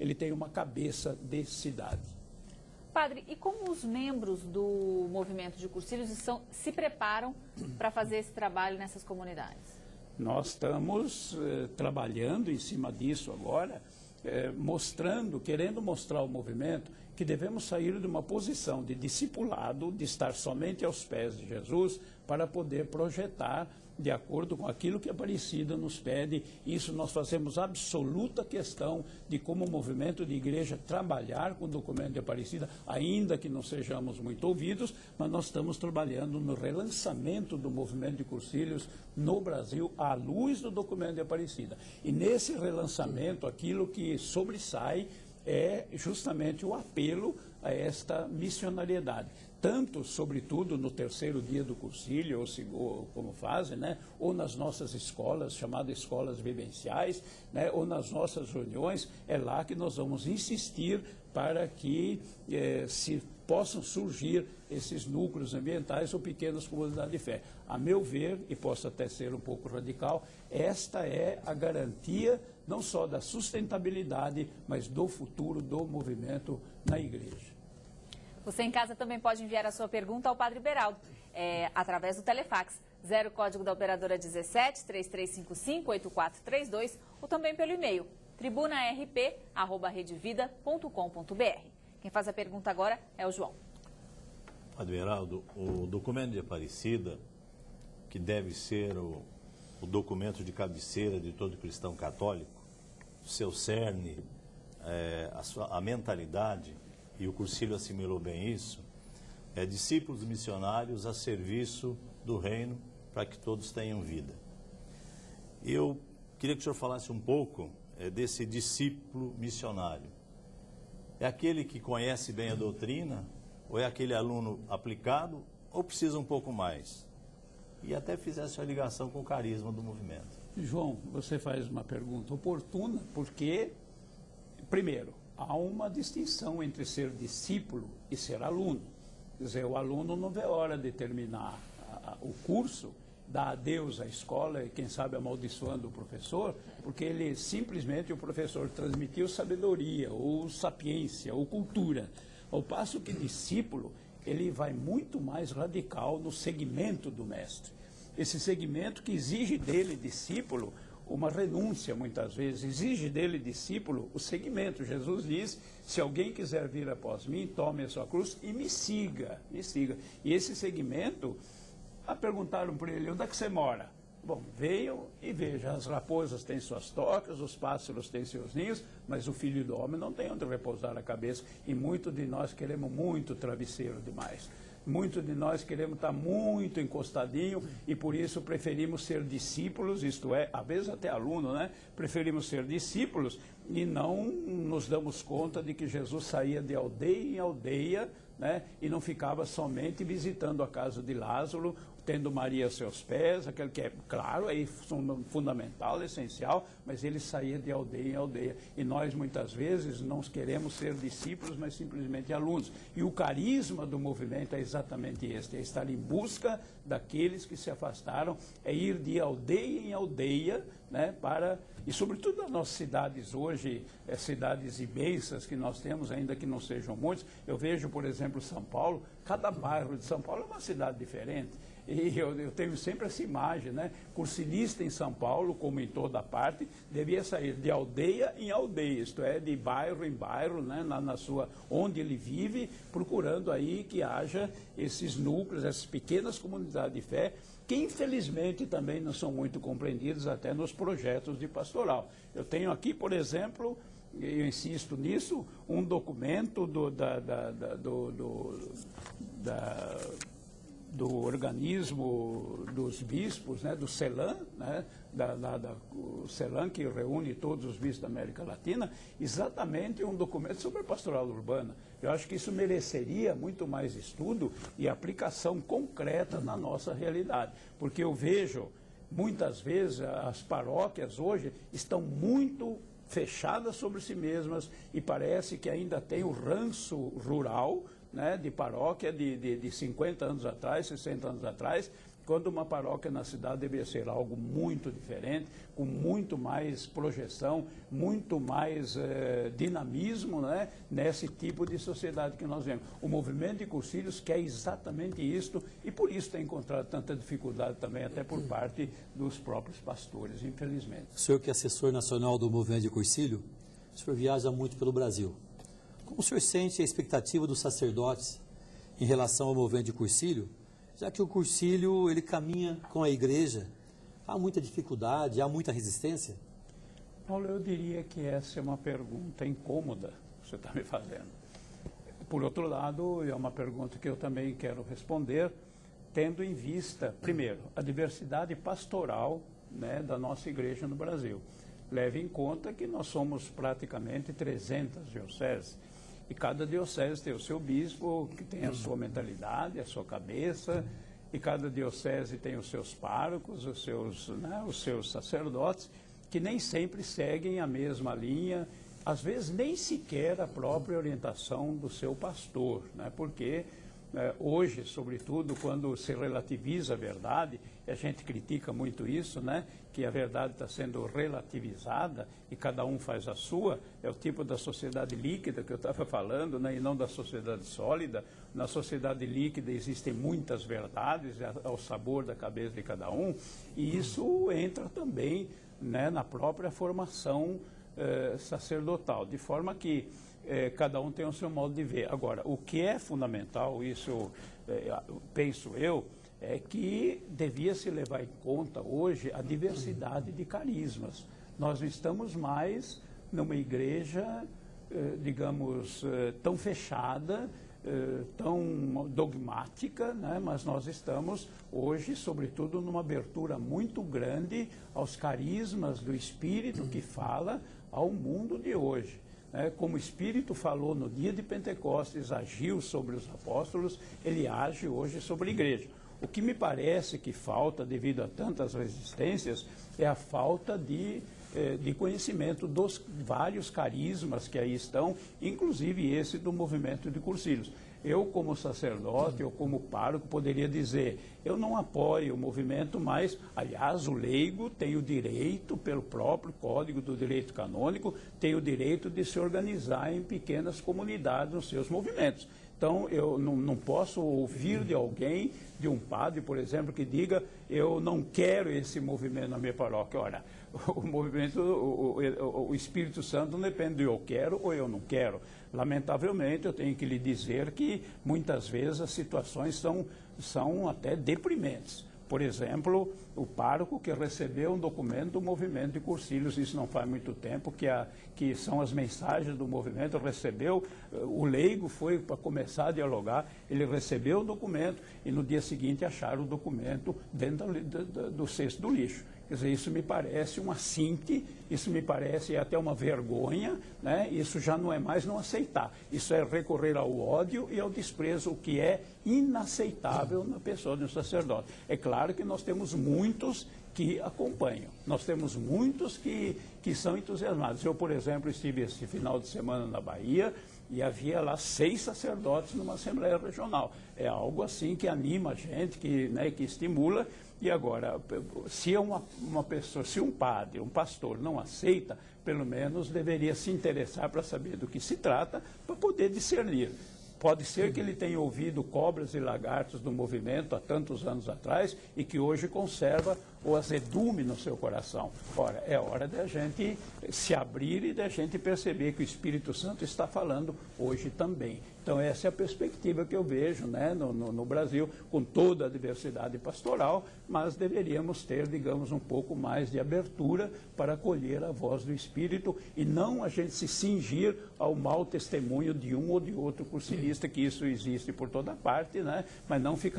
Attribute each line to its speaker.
Speaker 1: ele tem uma cabeça de cidade.
Speaker 2: Padre, e como os membros do movimento de Cursilhos se preparam para fazer esse trabalho nessas comunidades?
Speaker 1: Nós estamos trabalhando em cima disso agora, querendo mostrar ao movimento que devemos sair de uma posição de discipulado, de estar somente aos pés de Jesus, para poder projetar de acordo com aquilo que a Aparecida nos pede. Isso nós fazemos absoluta questão de, como movimento de igreja, trabalhar com o documento de Aparecida, ainda que não sejamos muito ouvidos, mas nós estamos trabalhando no relançamento do movimento de Cursilhos no Brasil, à luz do documento de Aparecida. E nesse relançamento, aquilo que sobressai é justamente o apelo a esta missionariedade. Tanto, sobretudo, no terceiro dia do cursilho, ou como fazem, né? Ou nas nossas escolas, chamadas escolas vivenciais, né? Ou nas nossas reuniões, é lá que nós vamos insistir para que se possam surgir esses núcleos ambientais ou pequenas comunidades de fé. A meu ver, e posso até ser um pouco radical, esta é a garantia não só da sustentabilidade, mas do futuro do movimento na igreja.
Speaker 2: Você em casa também pode enviar a sua pergunta ao Padre Beraldo, através do Telefax, 0 código da operadora 17 3355 8432, ou também pelo e-mail tribunarp@redevida.com.br. Quem faz a pergunta agora é o João.
Speaker 3: Padre Beraldo, o documento de Aparecida, que deve ser o documento de cabeceira de todo cristão católico, seu cerne, a mentalidade, e o Cursilho assimilou bem isso, é discípulos missionários a serviço do reino para que todos tenham vida. Eu queria que o senhor falasse um pouco desse discípulo missionário. É aquele que conhece bem a doutrina, ou é aquele aluno aplicado, ou precisa um pouco mais? E até fizesse a ligação com o carisma do movimento.
Speaker 1: João, você faz uma pergunta oportuna, porque, primeiro, há uma distinção entre ser discípulo e ser aluno. Quer dizer, o aluno não vê hora de terminar o curso, dar adeus à escola e, quem sabe, amaldiçoando o professor, porque ele simplesmente, o professor transmitiu sabedoria, ou sapiência, ou cultura. Ao passo que discípulo, ele vai muito mais radical no segmento do mestre. Esse segmento que exige dele, discípulo, uma renúncia, muitas vezes, exige dele, discípulo, o seguimento. Jesus diz, se alguém quiser vir após mim, tome a sua cruz e me siga, me siga. E esse segmento, perguntaram para ele, onde é que você mora? Bom, veio e veja, as raposas têm suas tocas, os pássaros têm seus ninhos, mas o filho do homem não tem onde repousar a cabeça. E muitos de nós queremos muito travesseiro demais. Muitos de nós queremos estar muito encostadinho e por isso preferimos ser discípulos, isto é, às vezes até aluno, né? Preferimos ser discípulos e não nos damos conta de que Jesus saía de aldeia em aldeia, né? E não ficava somente visitando a casa de Lázaro, tendo Maria a seus pés, aquele que é, claro, é fundamental, essencial, mas ele saía de aldeia em aldeia. E nós, muitas vezes, não queremos ser discípulos, mas simplesmente alunos. E o carisma do movimento é exatamente este, é estar em busca daqueles que se afastaram, é ir de aldeia em aldeia, né, e sobretudo nas nossas cidades hoje, cidades imensas que nós temos, ainda que não sejam muitos. Eu vejo, por exemplo, São Paulo, cada bairro de São Paulo é uma cidade diferente. E eu tenho sempre essa imagem, né? Cursilista em São Paulo, como em toda parte, devia sair de aldeia em aldeia, isto é, de bairro em bairro, né? Onde ele vive, procurando aí que haja esses núcleos, essas pequenas comunidades de fé, que infelizmente também não são muito compreendidas até nos projetos de pastoral. Eu tenho aqui, por exemplo, eu insisto nisso, um documento do organismo dos bispos, né, do CELAM, né, o CELAM que reúne todos os bispos da América Latina, exatamente um documento sobre a pastoral urbana. Eu acho que isso mereceria muito mais estudo e aplicação concreta na nossa realidade, porque eu vejo, muitas vezes, as paróquias hoje estão muito fechadas sobre si mesmas e parece que ainda tem o ranço rural, né, de paróquia de 50 anos atrás, 60 anos atrás, quando uma paróquia na cidade deveria ser algo muito diferente, com muito mais projeção, muito mais dinamismo, né, nesse tipo de sociedade que nós vemos. O movimento de Cursilhos quer exatamente isso e por isso tem encontrado tanta dificuldade também, até por parte dos próprios pastores, infelizmente.
Speaker 4: O senhor que é assessor nacional do movimento de Cursilho, o senhor viaja muito pelo Brasil. Como o senhor sente a expectativa dos sacerdotes em relação ao movimento de Cursilho, já que o Cursilho ele caminha com a igreja? Há muita dificuldade, há muita resistência?
Speaker 1: Paulo, eu diria que essa é uma pergunta incômoda que você está me fazendo. Por outro lado, é uma pergunta que eu também quero responder, tendo em vista, primeiro, a diversidade pastoral, né, da nossa igreja no Brasil. Leve em conta que nós somos praticamente 300 dioceses. E cada diocese tem o seu bispo, que tem a sua mentalidade, a sua cabeça, e cada diocese tem os seus párocos, os seus sacerdotes, que nem sempre seguem a mesma linha, às vezes nem sequer a própria orientação do seu pastor, né? Porque hoje, sobretudo, quando se relativiza a verdade, e a gente critica muito isso, né? Que a verdade está sendo relativizada e cada um faz a sua, é o tipo da sociedade líquida que eu estava falando, né? E não da sociedade sólida. Na sociedade líquida existem muitas verdades ao sabor da cabeça de cada um, e isso entra também, né, na própria formação sacerdotal, de forma que cada um tem o seu modo de ver. Agora, o que é fundamental, isso penso eu, é que devia se levar em conta hoje a diversidade de carismas. Nós não estamos mais numa igreja, digamos, tão fechada, tão dogmática, né? Mas nós estamos hoje, sobretudo, numa abertura muito grande aos carismas do Espírito que fala ao mundo de hoje. Como o Espírito falou no dia de Pentecostes, agiu sobre os apóstolos, ele age hoje sobre a igreja. O que me parece que falta, devido a tantas resistências, é a falta de conhecimento dos vários carismas que aí estão, inclusive esse do movimento de Cursilhos. Eu, como sacerdote, ou como pároco, poderia dizer, eu não apoio o movimento, mas, aliás, o leigo tem o direito, pelo próprio Código do Direito Canônico, tem o direito de se organizar em pequenas comunidades nos seus movimentos. Então, eu não posso ouvir de alguém, de um padre, por exemplo, que diga, eu não quero esse movimento na minha paróquia. Ora, o movimento, o Espírito Santo não depende de eu quero ou eu não quero. Lamentavelmente, eu tenho que lhe dizer que muitas vezes as situações são até deprimentes. Por exemplo, o pároco que recebeu um documento do movimento de Cursilhos, isso não faz muito tempo, que são as mensagens do movimento, recebeu, o leigo foi para começar a dialogar, ele recebeu o documento e no dia seguinte acharam o documento dentro do cesto do lixo. Quer dizer, isso me parece um assinte, isso me parece até uma vergonha, né? Isso já não é mais não aceitar. Isso é recorrer ao ódio e ao desprezo, o que é inaceitável na pessoa de um sacerdote. É claro que nós temos muitos que acompanham, nós temos muitos que são entusiasmados. Eu, por exemplo, estive esse final de semana na Bahia e havia lá 6 sacerdotes numa Assembleia Regional. É algo assim que anima a gente, que estimula. E agora, se uma pessoa, se um padre, um pastor não aceita, pelo menos deveria se interessar para saber do que se trata, para poder discernir. Pode ser que ele tenha ouvido cobras e lagartos do movimento há tantos anos atrás e que hoje conserva o azedume no seu coração. Ora, é hora da gente se abrir e da gente perceber que o Espírito Santo está falando hoje também. Então, essa é a perspectiva que eu vejo, né, no Brasil, com toda a diversidade pastoral, mas deveríamos ter, digamos, um pouco mais de abertura para acolher a voz do Espírito e não a gente se cingir ao mau testemunho de um ou de outro cursilista, que isso existe por toda parte, né, mas não fica